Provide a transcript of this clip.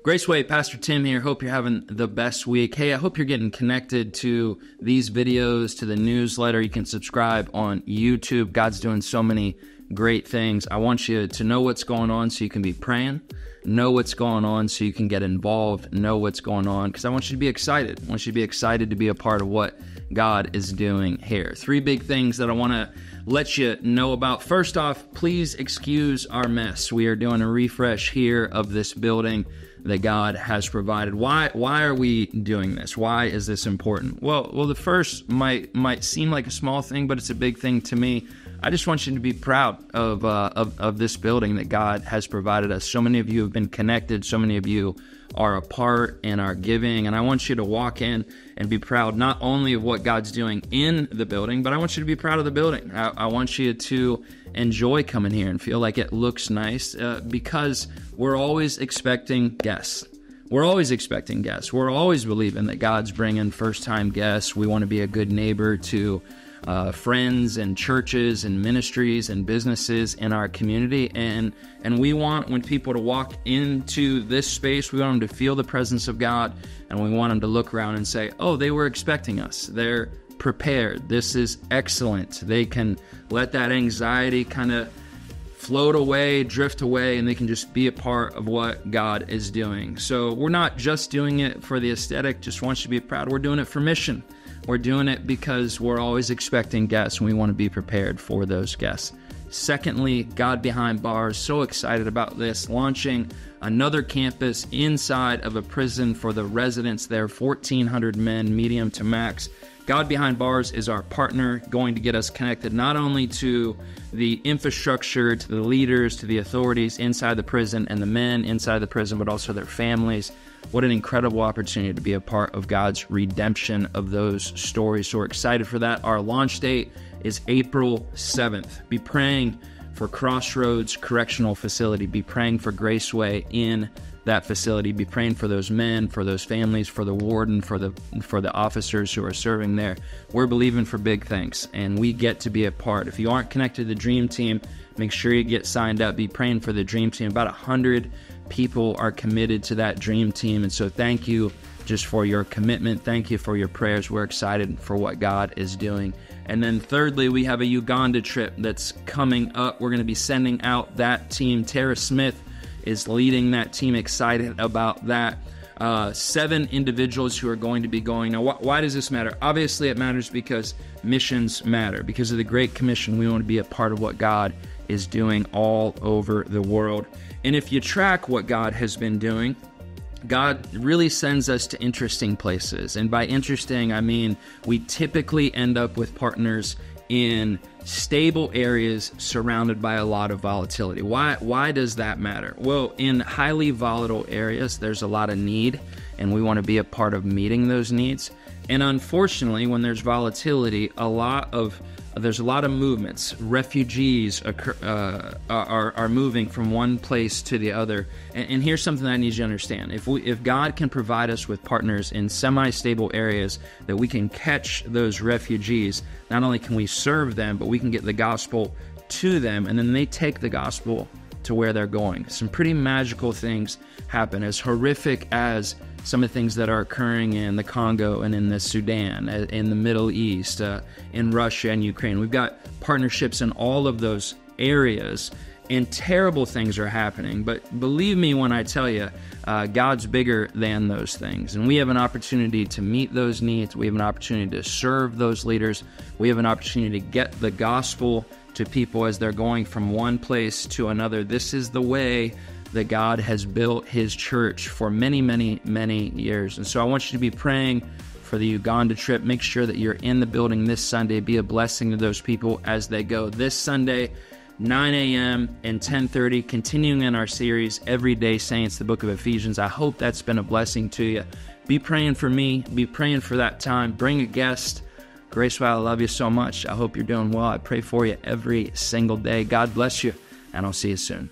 Graceway, Pastor Tim here. Hope you're having the best week. Hey, I hope you're getting connected to these videos, to the newsletter. You can subscribe on YouTube. God's doing so many great things. I want you to know what's going on so you can be praying, know what's going on so you can get involved, know what's going on, because I want you to be excited. I want you to be excited to be a part of what God is doing here. 3 big things that I want to let you know about. First off, please excuse our mess. We are doing a refresh here of this building that God has provided. Why are we doing this? Why is this important? Well, the first might seem like a small thing, but it's a big thing to me. I just want you to be proud of this building that God has provided us. So many of you have been connected. So many of you are a part and are giving. And I want you to walk in and be proud not only of what God's doing in the building, but I want you to be proud of the building. I want you to enjoy coming here and feel like it looks nice because we're always expecting guests. We're always expecting guests. We're always believing that God's bringing first-time guests. We want to be a good neighbor to friends and churches and ministries and businesses in our community, and we want when people to walk into this space, we want them to feel the presence of God, and we want them to look around and say, oh, they were expecting us. They're prepared. This is excellent. They can let that anxiety kind of float away, drift away, and they can just be a part of what God is doing. So we're not just doing it for the aesthetic, just want you to be proud. We're doing it for mission. We're doing it because we're always expecting guests, and we want to be prepared for those guests. Secondly, God Behind Bars, so excited about this, launching another campus inside of a prison for the residents there, 1,400 men, medium to max. God Behind Bars is our partner, going to get us connected not only to the infrastructure, to the leaders, to the authorities inside the prison and the men inside the prison, but also their families. What an incredible opportunity to be a part of God's redemption of those stories. So we're excited for that. Our launch date is April 7th. Be praying for Crossroads Correctional Facility. Be praying for Graceway in that facility. Be praying for those men, for those families, for the warden, for the officers who are serving there. We're believing for big things, and we get to be a part. If you aren't connected to the Dream Team, make sure you get signed up. Be praying for the Dream Team. About 100 people are committed to that Dream Team, and so thank you just for your commitment. Thank you for your prayers. We're excited for what God is doing. And then thirdly, we have a Uganda trip that's coming up. We're going to be sending out that team. Tara Smith is leading that team. Excited about that. 7 individuals who are going to be going. Now, why does this matter? Obviously, it matters because missions matter. Because of the Great Commission, we want to be a part of what God is doing all over the world. And if you track what God has been doing, God really sends us to interesting places. And by interesting, I mean we typically end up with partners in stable areas surrounded by a lot of volatility. Why does that matter? Well, in highly volatile areas, there's a lot of need, and we want to be a part of meeting those needs. And unfortunately, when there's volatility, there's a lot of movements. Refugees are moving from one place to the other. And here's something I need you to understand. If God can provide us with partners in semi-stable areas that we can catch those refugees, not only can we serve them, but we can get the gospel to them, and then they take the gospel to where they're going. Some pretty magical things happen. As horrific as some of the things that are occurring in the Congo and in the Sudan, in the Middle East, in Russia and Ukraine. We've got partnerships in all of those areas, and terrible things are happening. But believe me when I tell you, God's bigger than those things. And we have an opportunity to meet those needs. We have an opportunity to serve those leaders. We have an opportunity to get the gospel to people as they're going from one place to another. This is the way that God has built his church for many, many, many years. And so I want you to be praying for the Uganda trip. Make sure that you're in the building this Sunday. Be a blessing to those people as they go. This Sunday, 9 a.m. and 10:30, continuing in our series, Everyday Saints, the book of Ephesians. I hope that's been a blessing to you. Be praying for me. Be praying for that time. Bring a guest. Graceway, I love you so much. I hope you're doing well. I pray for you every single day. God bless you, and I'll see you soon.